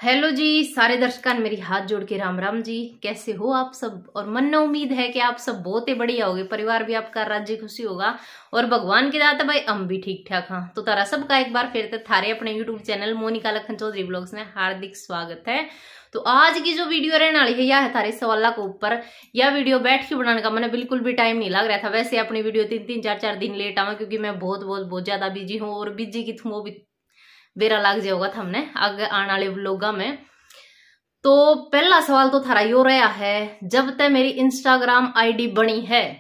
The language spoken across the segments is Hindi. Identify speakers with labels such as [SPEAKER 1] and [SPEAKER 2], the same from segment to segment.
[SPEAKER 1] हेलो जी सारे दर्शकों, मेरी हाथ जोड़ के राम राम जी। कैसे हो आप सब? और मन में उम्मीद है कि आप सब बहुत ही बढ़िया होगे, परिवार भी आपका राज्य खुशी होगा और भगवान की दाता भाई हम भी ठीक ठाक। हाँ, तो तारा सबका एक बार फिर थारे अपने YouTube channel Monika Lakhan Chaudhary vlogs में हार्दिक स्वागत है। तो आज की जो वीडियो रहने वाली है यह है थारे सवाल के ऊपर। यह वीडियो बैठ के बनाने का मैंने बिल्कुल भी टाइम नहीं लग रहा था। वैसे अपनी वीडियो 3-4 दिन लेट आवा क्योंकि मैं बहुत ज्यादा बिजी हूँ और बिजी की थी वो भी बेरा लाग जाएगा था हमने आगे आने वाले व्लॉगा में। तो पहला सवाल तो थारा यो रहा है, जब तक मेरी इंस्टाग्राम आईडी बनी है,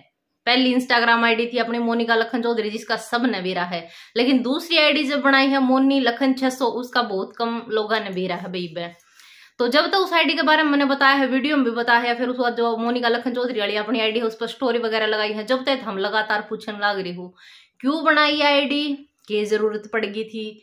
[SPEAKER 1] पहली इंस्टाग्राम आईडी थी अपनी मोनिका लखन चौधरी जिसका सब ने बेरा है, लेकिन दूसरी आईडी जब बनाई है मोनी लखन 600 उसका बहुत कम लोगों ने बेरा है भाई। तो जब तक उस आईडी के बारे में मैंने बताया है, वीडियो में भी बताया है, फिर उसके बाद जो मोनिका लखन चौधरी वाली अपनी आईडी है उस पर स्टोरी वगैरह लगाई है, जब तक हम लगातार पूछने लग रही हूँ क्यों बनाई आईडी, क्या जरूरत पड़ गई थी,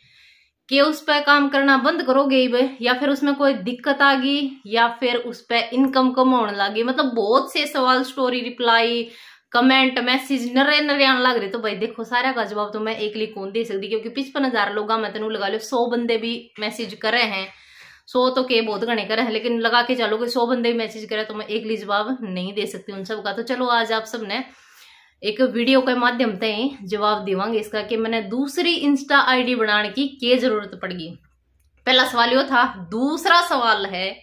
[SPEAKER 1] कि उस पर काम करना बंद करोगे या फिर उसमें कोई दिक्कत आ गई या फिर उस पर इनकम कम होने लगी। मतलब बहुत से सवाल, स्टोरी, रिप्लाई, कमेंट, मैसेज नरे नरे आने लग रहे। तो भाई देखो, सारा का जवाब तो मैं एक लिख कौन दे सकती क्योंकि 55,000 लोग मैं तेन लगा लो 100 बंदे भी मैसेज करे हैं, 100 तो के बहुत घने करे हैं, लेकिन लगा के चलोगे 100 बंदे भी मैसेज करे तो मैं एक लिख जवाब नहीं दे सकती उन सबका। तो चलो आज आप सबने एक वीडियो के माध्यम से जवाब देवांगे इसका कि मैंने दूसरी इंस्टा आईडी बनाने की क्या जरूरत पड़गी। पहला सवाल यो था। दूसरा सवाल है,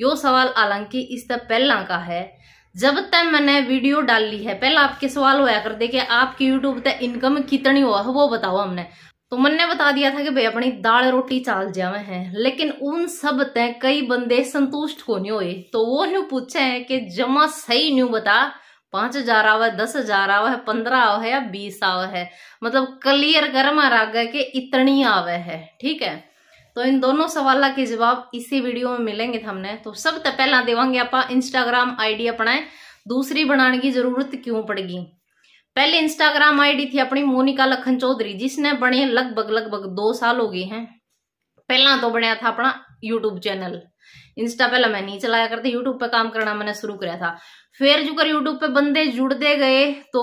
[SPEAKER 1] यो सवाल हालांकि इससे पहला का है, जब तक मैंने वीडियो डाल ली है। पहला आपके सवाल होया कर दे कि आपकी यूट्यूब तक इनकम कितनी हुआ है वो बताओ हमने। तो मैंने बता दिया था कि भाई अपनी दाल रोटी चाल जावे हैं, लेकिन उन सब तक कई बंदे संतुष्ट को नहीं हुए। तो वो न्यू पूछे हैं कि जमा सही न्यू बता, 5,000 आवा है, 10,000 आवा है, 15 आवा है या 20 आवा है, मतलब क्लियर कर मारा गया कि इतनी आवे है। ठीक है, तो इन दोनों सवाल के जवाब इसी वीडियो में मिलेंगे हमने। तो सब तो पहला देवांगे आप इंस्टाग्राम आईडी अपना दूसरी बनाने की जरूरत क्यों पड़गी। पहले इंस्टाग्राम आईडी थी अपनी मोनिका लखन चौधरी जिसने बने लगभग 2 साल हो गए हैं। पहला तो बनया था अपना यूट्यूब चैनल। इंस्टा पहला मैं नहीं चलाया करती, यूट्यूब पे काम करना मैंने शुरू किया था। फिर जो कर यूट्यूब पे बंदे जुड़ते गए तो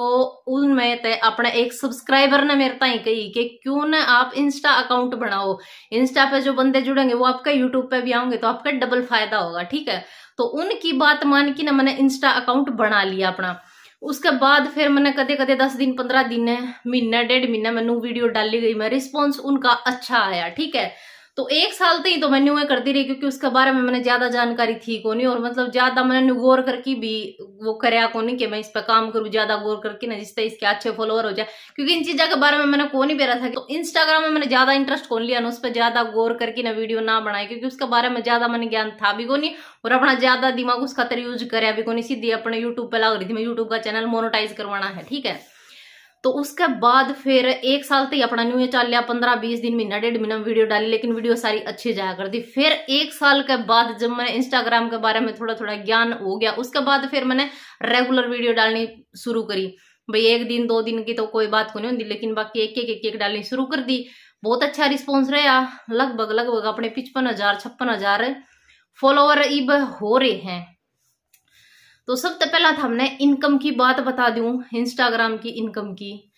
[SPEAKER 1] उनमें ते अपने एक सब्सक्राइबर ने मेरे ताई कही कि क्यों ना आप इंस्टा अकाउंट बनाओ, इंस्टा पे जो बंदे जुड़ेंगे वो आपका यूट्यूब पे भी आएंगे तो आपका डबल फायदा होगा। ठीक है, तो उनकी बात मान के ना मैंने इंस्टा अकाउंट बना लिया अपना। उसके बाद फिर मैंने कदे कदे 10 दिन 15 दिन महीना 1.5 महीना मैंने वीडियो डाली गई, मैं रिस्पॉन्स उनका अच्छा आया। ठीक है, तो 1 साल तक ही तो मैंने वो करती रही क्योंकि उसके बारे में मैंने ज्यादा जानकारी थी को नहीं, और मतलब ज्यादा मैंने गौर करके भी वो करया को नहीं कि मैं इस पर काम करूँ ज्यादा गौर करके ना, जिससे इसके अच्छे फॉलोअर हो जाए, क्योंकि इन चीजों के बारे में मैंने को नहीं बेरा था। तो इंस्टाग्राम में मैंने ज्यादा इंटरेस्ट कौन लिया ना, उस पर ज्यादा गौर करके ना वीडियो ना बनाई क्योंकि उसके बारे में ज्यादा मैंने ज्ञान था भी को नहीं और अपना ज्यादा दिमाग उस खातर यूज कराया भी को नहीं। सीधी अपने यूट्यूब पे लग रही थी, मैं यूट्यूब का चैनल मोनेटाइज करवाना है। ठीक है, तो उसके बाद फिर 1 साल तक अपना न्यू चल लिया, 15-20 दिन महीना 1.5 महीना वीडियो डाली, लेकिन वीडियो सारी अच्छी जाया करती। फिर 1 साल के बाद जब मैंने इंस्टाग्राम के बारे में थोड़ा थोड़ा ज्ञान हो गया, उसके बाद फिर मैंने रेगुलर वीडियो डालनी शुरू करी। भाई 1 दिन 2 दिन की तो कोई बात को नहीं होती, लेकिन बाकी एक डालनी शुरू कर दी। बहुत अच्छा रिस्पॉन्स रहा, लगभग अपने 55,000-56,000 फॉलोअर इब हो रहे हैं। तो सबसे पहला था हमने इनकम की बात बता दूं, इंस्टाग्राम की इनकम की।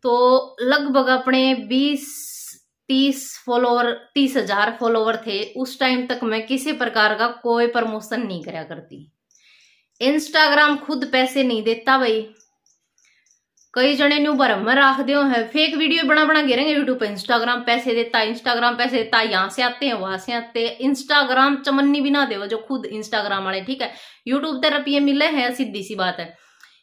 [SPEAKER 1] तो लगभग अपने 30,000 फॉलोवर थे उस टाइम तक। मैं किसी प्रकार का कोई प्रमोशन नहीं करा करती, इंस्टाग्राम खुद पैसे नहीं देता भाई। कई जने न्यू भरम में राख दियो है, फेक वीडियो बना गिरेंगे यूट्यूब पे, इंस्टाग्राम पैसे देता, इंस्टाग्राम पैसे देता, यहाँ से आते हैं वहां से आते हैं। इंस्टाग्राम चमन्नी भी ना दे जो खुद इंस्टाग्राम वाले। ठीक है, यूट्यूब पे रुपये मिले हैं, सीधी सी बात है।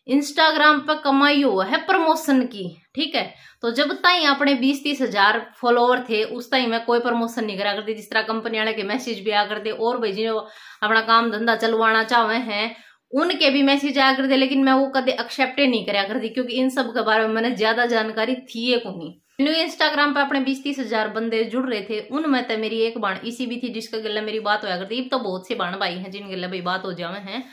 [SPEAKER 1] इंस्टाग्राम पे कमाई हुआ है प्रमोशन की। ठीक है, तो जब तक अपने 20-30,000 फॉलोवर थे उस टाइम मैं कोई प्रमोशन नहीं करा करती। जिस तरह कंपनी वाले के मैसेज भी आ करते और भाई जो अपना काम धंधा चलवाना चाहे हैं उनके भी मैसेज आया करते, लेकिन मैं वो कदे एक्सेप्ट नहीं करा करती क्योंकि इन सब के बारे में मैंने ज्यादा जानकारी थी को नहीं। इंस्टाग्राम पे अपने 20-30,000 बंदे जुड़ रहे थे, उनमें तो मेरी एक बाण इसी भी थी जिसका गला मेरी बात होया करती। अब तो बहुत से बाण भाई हैं जिन गला भाई बात हो जावे हैं।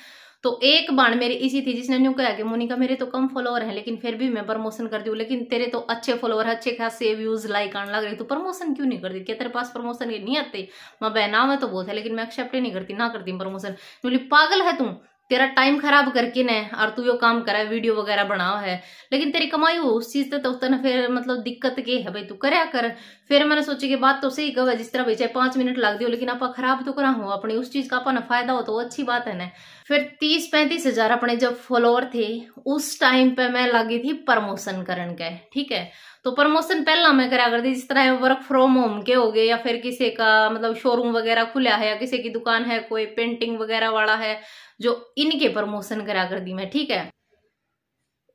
[SPEAKER 1] तो एक बाण मेरी इसी थी जिसने न्यू कहा कि मोनिका मेरे तो कम फॉलोअर हैं लेकिन फिर भी मैं प्रमोशन करती हूँ, लेकिन तेरे तो अच्छे फॉलोअर अच्छे खासे व्यूज लाइक आने लग रहे, तो प्रमोशन क्यों नहीं करती, क्या तेरे पास प्रमोशन नहीं आते। मैं बहना में तो बहुत है लेकिन मैं एक्सेप्ट ही नहीं करती, ना करती प्रमोशन। बोली पागल है तू, तेरा टाइम खराब करके न और तू यो काम करा वीडियो वगैरह बनाओ है, लेकिन तेरी कमाई हो उस चीज तो उतना फिर मतलब दिक्कत के है भाई, तू करया कर। फिर मैंने सोची कि बात तो सही कहा, जिस तरह भाई चाहे 5 मिनट लग दियो लेकिन आप खराब तो करा हो अपनी उस चीज का अपन फायदा हो तो अच्छी बात है ना। फिर 30-35 हजार अपने जब फॉलोअर थे उस टाइम पे मैं लगी थी प्रमोशन करन के, ठीक है। तो प्रमोशन पहला मैं करा करती, जिस तरह वर्क फ्रॉम होम के हो गए या फिर किसी का मतलब शोरूम वगैरह खुला है या किसी की दुकान है, कोई पेंटिंग वगैरह वाला है, जो इनके प्रमोशन करा कर दी मैं, ठीक है।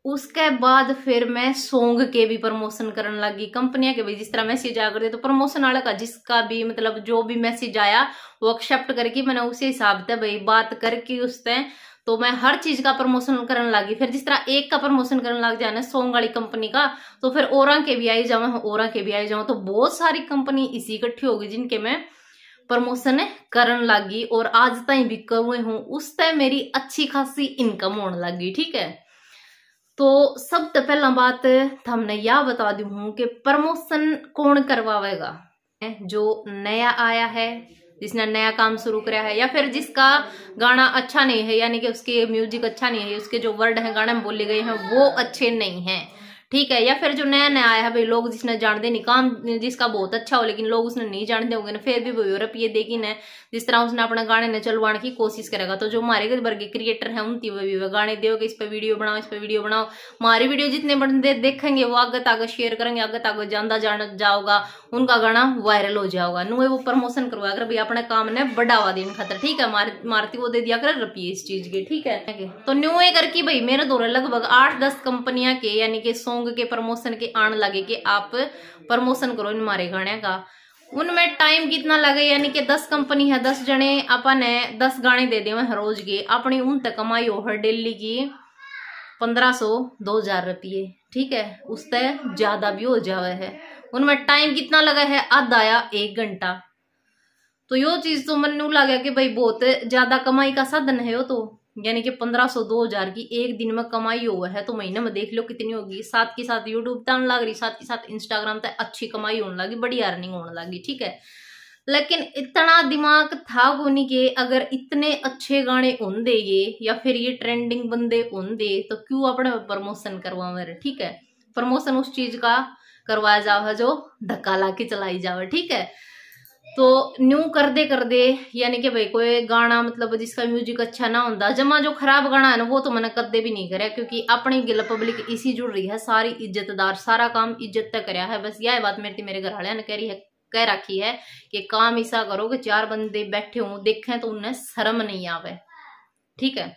[SPEAKER 1] उसके बाद फिर मैं सॉन्ग के भी प्रमोशन करने लगी, कंपनियां के भी जिस तरह मैसेज आया करते तो प्रमोशन वाला का जिसका भी मतलब जो भी मैसेज आया वो एक्सेप्ट करके मैंने उसी हिसाब से भाई बात करके उससे तो मैं हर चीज का प्रमोशन करने लगी। फिर जिस तरह एक का प्रमोशन करने लग जाए ना सॉन्ग वाली कंपनी का, तो फिर ओरा के भी आई जाऊं, ओरा के भी आई जाऊं, तो बहुत सारी कंपनी इसी इकट्ठी होगी जिनके मैं प्रमोशन करन लगी और आज तक भी हुए हूं। उस टाइम मेरी अच्छी खासी इनकम होने लगी, ठीक है। तो सब तो पहला बात हमने यह बता दी हूं कि प्रमोशन कौन करवाएगा, जो नया आया है, जिसने नया काम शुरू कराया है, या फिर जिसका गाना अच्छा नहीं है, यानी कि उसके म्यूजिक अच्छा नहीं है, उसके जो वर्ड हैं गाने में बोले गए हैं वो अच्छे नहीं हैं, ठीक है। या फिर जो नया नया आया है भाई, लोग जिसने जानते नहीं, काम जिसका बहुत अच्छा हो लेकिन लोग उसने नहीं जानते होंगे ना, फिर भी वो रुपये देगी ना, जिस तरह उसने अपने गाने ने चलवाने की कोशिश करेगा। तो जो हमारे वर्ग क्रिएटर हैं उनकी भी गाने दोगे, इस पे वीडियो बनाओ, इस पे वीडियो बनाओ, हमारी वीडियो जितने बंदे देखेंगे वो आगे तक शेयर करेंगे, आगे तक जानता जान जाओगा, उनका गाना वायरल हो जाओगा। नुए वो प्रमोशन करवा कर भाई अपने काम ने बढ़ावा देने खातर, ठीक है। मारती वो दे दिया कर रुपये इस चीज के, ठीक है। तो न्यू करके भाई मेरे दौरे लगभग 8-10 कंपनियां के यानी कि सॉन्ग के प्रमोशन के आने लगे कि आप प्रमोशन करो इन हमारे गाने का। उनमें टाइम कितना लगे, यानी कि 10 कंपनी है, 10 जने अपन 10 गाने दे दे रोज के, अपनी उन तक कमाई हो हर डेली की 1500-2000 रुपये, ठीक है। उससे ज्यादा भी हो जावे है। उनमें टाइम कितना लगा है, आधा या 1 घंटा। तो यो चीज तो मन लगा कि भाई बहुत ज्यादा कमाई का साधन है वो, तो यानी कि 1500-2000 की एक दिन में कमाई हुआ है, तो महीने में देख लो कितनी होगी। साथ के साथ यूट्यूब तक लग रही, साथ के साथ इंस्टाग्राम तक अच्छी कमाई होने लगी, बड़ी अर्निंग होने लगी, ठीक है। लेकिन इतना दिमाग था को नहीं कि अगर इतने अच्छे गाने उन दे या फिर ये ट्रेंडिंग बंदे उन दे तो क्यों अपने प्रमोशन करवा मेरे, ठीक है। प्रमोशन उस चीज का करवाया जाओ जो धक्का ला के चलाई जाओ, ठीक है। तो न्यू कर दे यानी कि भाई कोई गाना मतलब जिसका म्यूजिक अच्छा ना होता, जमा जो खराब गाना है ना वो तो मैंने कदे भी नहीं कराया, क्योंकि अपनी गिल पब्लिक इसी जुड़ रही है, सारी इज्जतदार, सारा काम इज्जत तक कराया है। बस यह बात मेरे घर वाले ने कह रखी है कि काम ऐसा करो कि 4 बंदे बैठे हों देखें तो उन्हें शर्म नहीं आवे, ठीक है।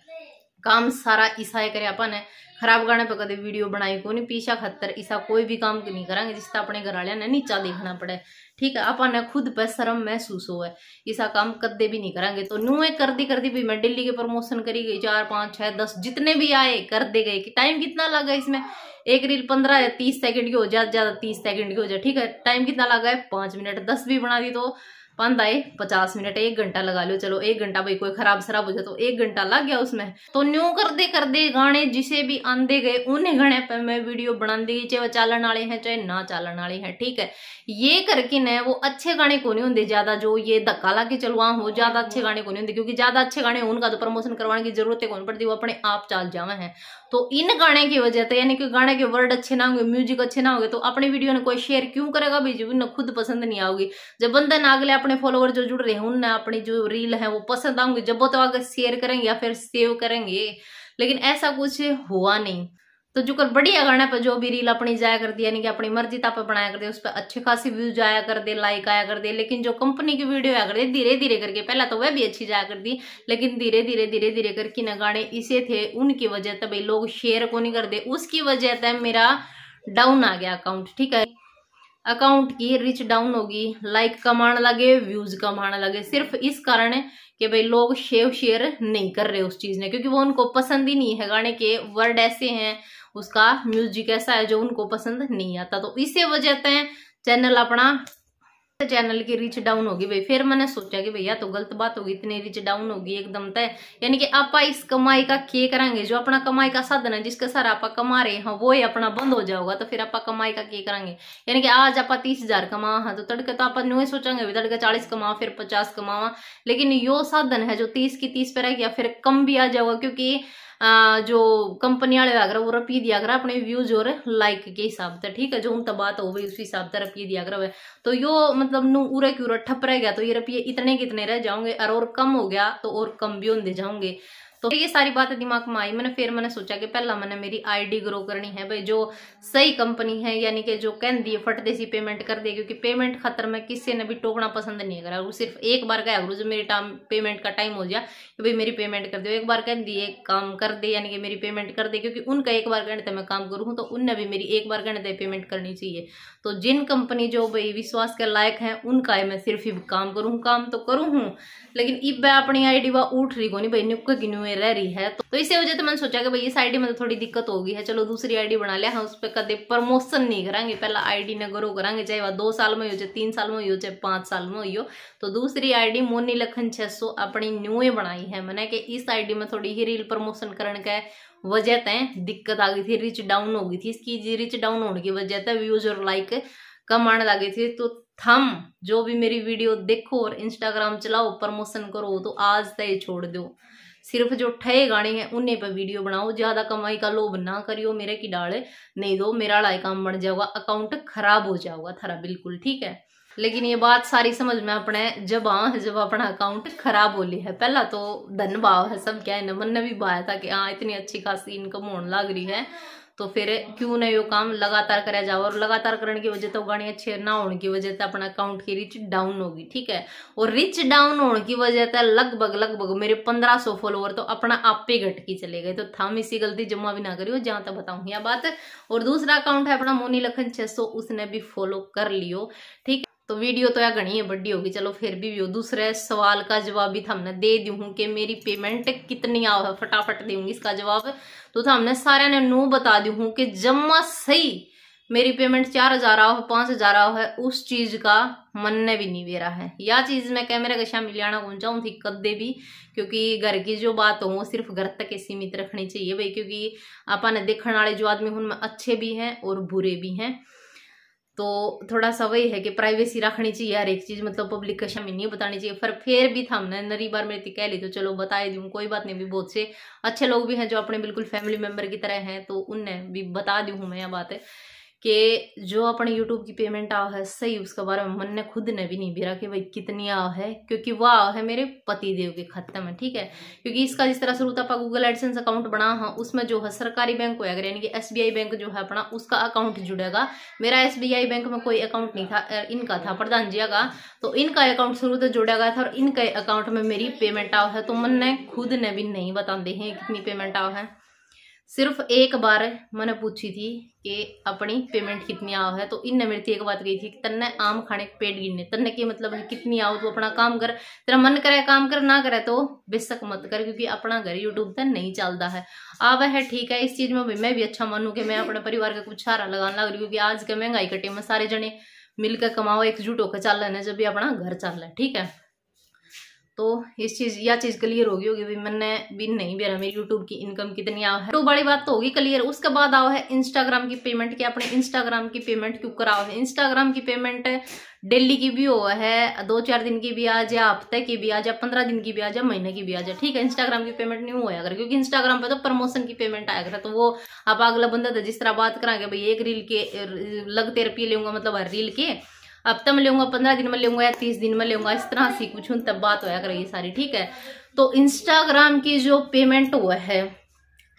[SPEAKER 1] काम सारा ईसा करे अपन है, खराब गाने पे कदे वीडियो बनाई को नहीं, पीछा खतर ईसा कोई भी काम नहीं करांगे जिससे अपने घर वाले ने नीचा देखना पड़े, ठीक है। अपन खुद पे शर्म महसूस हो है, ऐसा काम कदे भी नहीं करांगे। तो नुए कर दी भी मैं दिल्ली के प्रमोशन करी गई, 4, 5, 6, 10 जितने भी आए कर दे गए। कि टाइम कितना लगा इसमें, एक रील 15 या 30 सेकंड की हो, ज्यादा 30 सेकंड की हो जाए, ठीक है। टाइम कितना लगा है 5 मिनट, 10 भी बना दी तो 50 मिनट, 1 घंटा लगा लो, चलो 1 घंटा भाई कोई खराब शराब हो जाए तो 1 घंटा लग गया उसमें। तो न्यू कर दे गाने जिसे भी आंदे गए उन्हें गाने पे मैं वीडियो बना दी, चाहे वो चालन वाले हैं चाहे ना चालन वाले हैं, ठीक है। ये करके न वो अच्छे गाने को नहीं होंगे ज्यादा, जो ये धक्का ला के चलवा हो ज्यादा अच्छे गाने को नहीं होंगे, क्योंकि ज्यादा अच्छे गाने उनका तो प्रमोशन करवाने की जरूरत कौन पड़ती, वो अपने आप चाल जावे हैं। तो इन गाने की वजह से यानी कि गाने के वर्ड अच्छे ना होंगे, म्यूजिक अच्छे ना होंगे, तो अपनी वीडियो ने कोई शेयर क्यों करेगा भाई, जो उन्हें खुद पसंद नहीं आओगी। जब बंदे ना अगले अपने फॉलोवर जो जुड़ रहे हैं उन्हें अपनी जो रील है वो पसंद आऊंगी, जब वो तो आगे शेयर करेंगे या फिर सेव करेंगे, लेकिन ऐसा कुछ हुआ नहीं। तो जो कर बढ़िया गाना पर जो भी रील अपनी जाया कर दी, यानी कि अपनी मर्जी ताप बनाया कर दे, उस पर अच्छे खासी व्यूज आया कर दे, लाइक आया कर दे। लेकिन जो कंपनी की वीडियो आया कर दे धीरे धीरे करके, पहला तो वह भी अच्छी जाया कर दी, लेकिन धीरे धीरे करके न गाने इसे थे उनकी वजह से भाई लोग शेयर को नहीं कर दे, उसकी वजह से मेरा डाउन आ गया अकाउंट, ठीक है। अकाउंट की रीच डाउन होगी, लाइक कम आने लगे, व्यूज कम आने लगे, सिर्फ इस कारण है कि भाई लोग शेयर नहीं कर रहे उस चीज ने, क्योंकि वो उनको पसंद ही नहीं है। गाने के वर्ड ऐसे हैं, उसका म्यूजिक ऐसा है जो उनको पसंद नहीं आता, तो इसी वजह से चैनल अपना चैनल की रीच डाउन होगी भाई। फिर मैंने सोचा कि भैया तो गलत बात होगी, इतनी रीच डाउन होगी एकदम तय, यानी कि आप इस कमाई का के करांगे, जो अपना कमाई का साधन है जिसके साथ आप कमा रहे हैं वो ही अपना बंद हो जाओगा, तो फिर आप कमाई का के करांगे। यानी कि आज आप 30,000 कमा हाँ, तो तड़के तो आप न्यू सोचेंगे तड़के 40 कमा फिर 50 कमावा, लेकिन यो साधन है जो 30 की 30 पे रह गया, फिर कम भी आ जाओगा, क्योंकि जो कंपनी वाले अगर वो रुपये दिया कर अपने व्यूज और लाइक के हिसाब से, ठीक है, जो उनका बात हो गई उस हिसाब से रुपये दिया कर, तो यो मतलब नू उरे की उरा ठप रह गया तो ये रुपये इतने कितने रह जाओगे, और कम हो गया तो और कम भी होते जाओगे। तो ये सारी बातें दिमाग में आई मैंने सोचा कि पहला मैंने मेरी आईडी ग्रो करनी है भाई, जो सही कंपनी है, यानी कि जो कह दी फटते सी पेमेंट कर दे, क्योंकि पेमेंट खतर में किसी ने भी टोकना पसंद नहीं करा, वो सिर्फ एक बार कहा जो मेरी पेमेंट का टाइम हो गया कि भाई मेरी पेमेंट कर दो, एक बार कह दी एक काम कर दे, यानी कि मेरी पेमेंट कर दे, क्योंकि उनका एक बार कहने मैं काम करूँ तो उनने भी मेरी एक बार कहने पेमेंट करनी चाहिए। तो जिन कंपनी जो भाई विश्वास के लायक है उनका है मैं सिर्फ ही काम करूँ, काम तो करूँ हूँ, लेकिन इब अपनी आईडी वह उठ रही को नहीं भाई, नुक्क गिन्यू रह रही है, तो इसी वजह से मैंने सोचा कि भाई इस आईडी में तो थोड़ी दिक्कत होगी है, चलो दूसरी आईडी बना लिया, हम उस पर कदे प्रमोशन नहीं करांगे, पहला आईडी ने ग्रो करांगे, चाहे वह 2 साल में हो, चाहे 3 साल में हो, चाहे 5 साल में हो। तो दूसरी आईडी मोनी लखन 600 अपनी न्यू बनाई है मैंने, कि इस आईडी में थोड़ी ही रील प्रमोशन करने का वजह तय दिक्कत आ गई थी, रिच डाउन हो गई थी, इसकी रिच डाउन होने की वजह से व्यूज और लाइक कम आने लगी थी। तो थम जो भी मेरी वीडियो देखो और इंस्टाग्राम चलाओ प्रमोशन करो तो आज तय छोड़ दो, सिर्फ जो ठए गाने हैं उन्हीं पर वीडियो बनाओ, ज्यादा कमाई का लोभ ना करियो, मेरे की डाले नहीं दो, मेरा लाई काम बन जाओगा, अकाउंट खराब हो जाओगा थारा बिल्कुल, ठीक है। लेकिन ये बात सारी समझ में अपने जब अपना अकाउंट खराब हो लिया है, पहला तो धन भाव है सब क्या है न, मन ने भी भाया था कि हाँ इतनी अच्छी खासी इनकम होने लग रही है, तो फिर क्यों ना यो काम लगातार करा जाओ, और लगातार करने की वजह तो गाने अच्छे ना होने की वजह से अपना अकाउंट की रिच डाउन होगी, ठीक है। और रिच डाउन होने की वजह से लगभग मेरे 1500 फॉलोवर तो अपना आप पे घट के चले गए, तो थम इसी गलती जमा भी ना करियो जहां तक बताऊं यह बात। और दूसरा अकाउंट है अपना मोनी लखन 600, उसने भी फॉलो कर लियो, ठीक। तो वीडियो तो यार घनी है बड़ी होगी, चलो फिर भी दूसरे सवाल का जवाब भी हमने दे दी हूँ कि मेरी पेमेंट कितनी आओ है, फटाफट दूंगी इसका जवाब। तो हमने सारे ने नू बता दी हूँ कि जम्मा सही मेरी पेमेंट 4,000 आओ है, 5,000 आओ है, उस चीज का मन ने भी नहीं वेरा है। या चीज मैं कैमरे के सामने मिलाना कौन चाहूँ थी कदे भी, क्योंकि घर की जो बात हो वो सिर्फ घर तक सीमित रखनी चाहिए भाई, क्योंकि अपन देखने वाले जो आदमी उनमें अच्छे भी हैं और बुरे भी हैं, तो थोड़ा सा वही है कि प्राइवेसी रखनी चाहिए हर एक चीज, मतलब पब्लिक के सामने नहीं बतानी चाहिए। फिर भी था हमने नरी बार मेरी कह ली तो चलो बताए दूँ, कोई बात नहीं, भी बहुत से अच्छे लोग भी हैं जो अपने बिल्कुल फैमिली मेंबर की तरह हैं, तो उनने भी बता दी हूँ मैं यह बात है कि जो अपने यूट्यूब की पेमेंट आ है सही, उसके बारे में मन ने खुद ने भी नहीं बेरा कि भाई कितनी आ है, क्योंकि वह आ है मेरे पति देव के खाते में, ठीक है। क्योंकि इसका जिस तरह शुरू था गूगल एडसेंस अकाउंट बना हाँ, उसमें जो है सरकारी बैंक होगा, यानी कि SBI बैंक जो है अपना उसका अकाउंट जुड़ेगा। मेरा SBI बैंक में कोई अकाउंट नहीं था, इनका था प्रधान जी का, तो इनका अकाउंट शुरू से जुड़ा गया था और इनके अकाउंट में मेरी पेमेंट आ है, तो मन ने खुद ने भी नहीं बताते हैं कितनी पेमेंट आ है। सिर्फ एक बार मैंने पूछी थी कि अपनी पेमेंट कितनी आओ है, तो इनने मेरे एक बात कही थी कि तन्ने आम खाने के पेट गिनने, तन्ने के मतलब है कितनी आओ तो अपना काम कर, तेरा मन करे काम कर, ना करे तो बेशक मत कर, क्योंकि अपना घर यूट्यूब पर नहीं चलता है। अब है ठीक है, इस चीज में भी मैं भी अच्छा मानूं कि मैं अपने परिवार का कुछ सहारा लगाने लग रही, क्योंकि आज के महंगाई कटे में सारे जने मिलकर कमाओ, एकजुट होकर चल रहे हैं जब भी अपना घर चल रहा है, ठीक है। तो इस चीज या चीज क्लियर होगी भी मैंने भी नहीं बेरा मेरी यूट्यूब की इनकम कितनी आओ है, तो बड़ी बात तो होगी क्लियर। उसके बाद आओ है इंस्टाग्राम की पेमेंट, के अपने इंस्टाग्राम की पेमेंट क्यों कराओ है। इंस्टाग्राम की पेमेंट डेली की भी हो है, 2-4 दिन की भी आ जाए, हफ्ते की भी आ जाए, 15 दिन की भी आ जाए, महीने की भी आ जाए, ठीक है। इंस्टाग्राम की पेमेंट नहीं हुआ अगर, क्योंकि इंस्टाग्राम पे तो प्रमोशन की पेमेंट आया करे, तो वो आप अगला बंदा था जिस तरह बात करांगे भाई एक रील के लगते रुपये लेंगे, मतलब हर रील के हफ्ते में लेंगे, 15 दिन में लेंगे या 30 दिन में लेंगे, इस तरह से कुछ तब बात होया करेगी सारी, ठीक है। तो इंस्टाग्राम की जो पेमेंट हुआ है,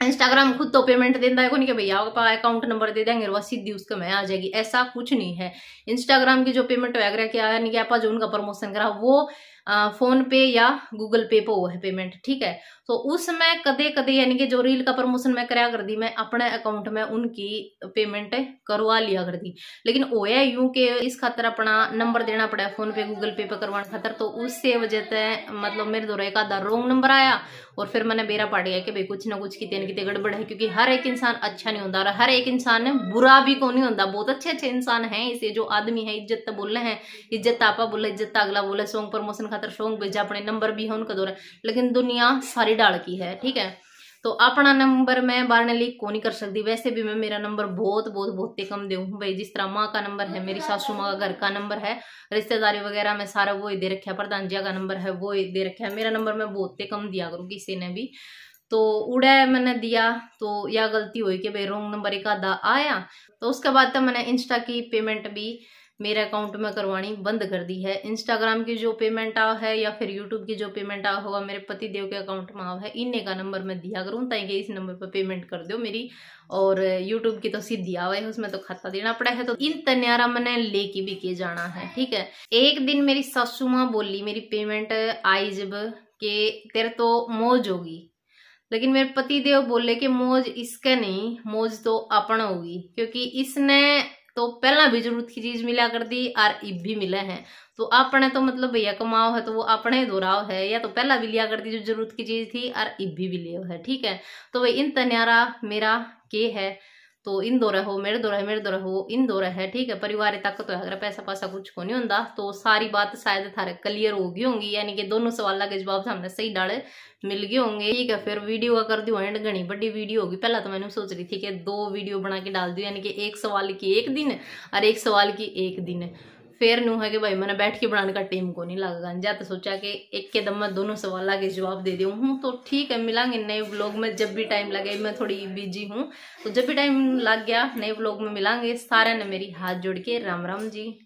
[SPEAKER 1] इंस्टाग्राम खुद तो पेमेंट देता है कौन कि भैया आपका अकाउंट नंबर दे देंगे वह सीधी उसका में आ जाएगी, ऐसा कुछ नहीं है। इंस्टाग्राम की जो पेमेंट होया क्या यानी कि आप जो उनका प्रमोशन करा वो फोन पे या गूगल पे पे वो है पेमेंट, ठीक है। तो उसमें कदे कदे यानी कि जो रील का प्रमोशन मैं कराया कर दी, मैं अपने अकाउंट में उनकी पेमेंट करवा लिया कर दी। लेकिन होया यूं के इस खातर अपना नंबर देना पड़ा फोन पे गूगल पे पे करवाने खातर, तो उससे वजह से मतलब मेरे द्वारा एक आधा रॉन्ग नंबर आया और फिर मैंने बेरा पाड़ गया कि भाई कुछ ना कुछ कितने कितने गड़बड़ है, क्योंकि हर एक इंसान अच्छा नहीं होता और हर एक इंसान बुरा भी को नहीं होता। बहुत अच्छे अच्छे इंसान हैं, इसे जो आदमी है इज्जत बोल रहे हैं, इज्जत आपा बोले, इज्जत अगला बोले, सॉन्ग प्रमोशन खातर सॉन्ग भेजा, अपने नंबर भी है उनका दौरा, लेकिन दुनिया सारी डाल की है, ठीक है। तो अपना नंबर मैं बारने लीक को नहीं कर सकती। वैसे भी मैं मेरा नंबर बहुत बहुत बहुत कम दे भाई, जिस तरह माँ का नंबर है, मेरी सासू माँ का घर का नंबर है, रिश्तेदारी वगैरह में सारा वो ही दे रखा है, प्रधान जी का नंबर है वो ही दे रखा है। मेरा नंबर मैं बहुत कम दिया करूँ किसी ने भी। तो उड़ा मैंने दिया तो या गलती हुई कि भाई रॉन्ग नंबर एक आधा आया। तो उसके बाद तो मैंने इंस्टा की पेमेंट भी मेरे अकाउंट में करवानी बंद कर दी है। इंस्टाग्राम की जो पेमेंट आ है या फिर यूट्यूब की जो पेमेंट आ होगा मेरे पति देव के अकाउंट में आ है, इन्हीं का नंबर मैं दिया करूँ ताकि इस नंबर पर पेमेंट कर दो मेरी। और यूट्यूब की तो सीधी आवा है, उसमें तो खाता देना पड़ा है, तो इन तन्यारा मैंने लेके भी के जाना है, ठीक है। एक दिन मेरी सासू माँ बोली, मेरी पेमेंट आई जब के तेरे तो मौज होगी, लेकिन मेरे पति देव बोले कि मौज इसका नहीं, मौज तो अपना होगी, क्योंकि इसने तो पहला भी जरूरत की चीज मिला कर दी और इब भी मिले हैं। तो अपने तो मतलब भैया कमाओ है तो वो अपने दोहराव है, या तो पहला भी लिया कर दी जो जरूरत की चीज थी और इब भी लियो है, ठीक है। तो भाई इन तन्यारा मेरा के है, तो इन दो रहो मेरे दो रहे, मेरे दो रहो इन दो रहे, ठीक है। परिवार ताकत है, अगर पैसा पासा कुछ को नहीं होता। तो सारी बात शायद थारे क्लियर होगी होंगी, यानी कि दोनों सवाल के जवाब हमने सही डाले मिल गए होंगे, ठीक है। फिर वीडियो का कर दू एंड, घनी बड़ी वीडियो होगी। पहला तो मैंने सोच रही थी कि 2 वीडियो बना के डाल दू, यानी कि एक सवाल की एक दिन और एक सवाल की एक दिन। फिर नू है कि भाई मैंने बैठ के बनाने का टाइम को नहीं लगेगा, जा तो सोचा कि एक के दम में दोनों सवाल के जवाब दे दूँ हूँ। तो ठीक है, मिलांगे नए व्लॉग में जब भी टाइम लगे। मैं थोड़ी बिजी हूँ, तो जब भी टाइम लग गया नए व्लॉग में मिलांगे। सारे ने मेरी हाथ जोड़ के राम राम जी।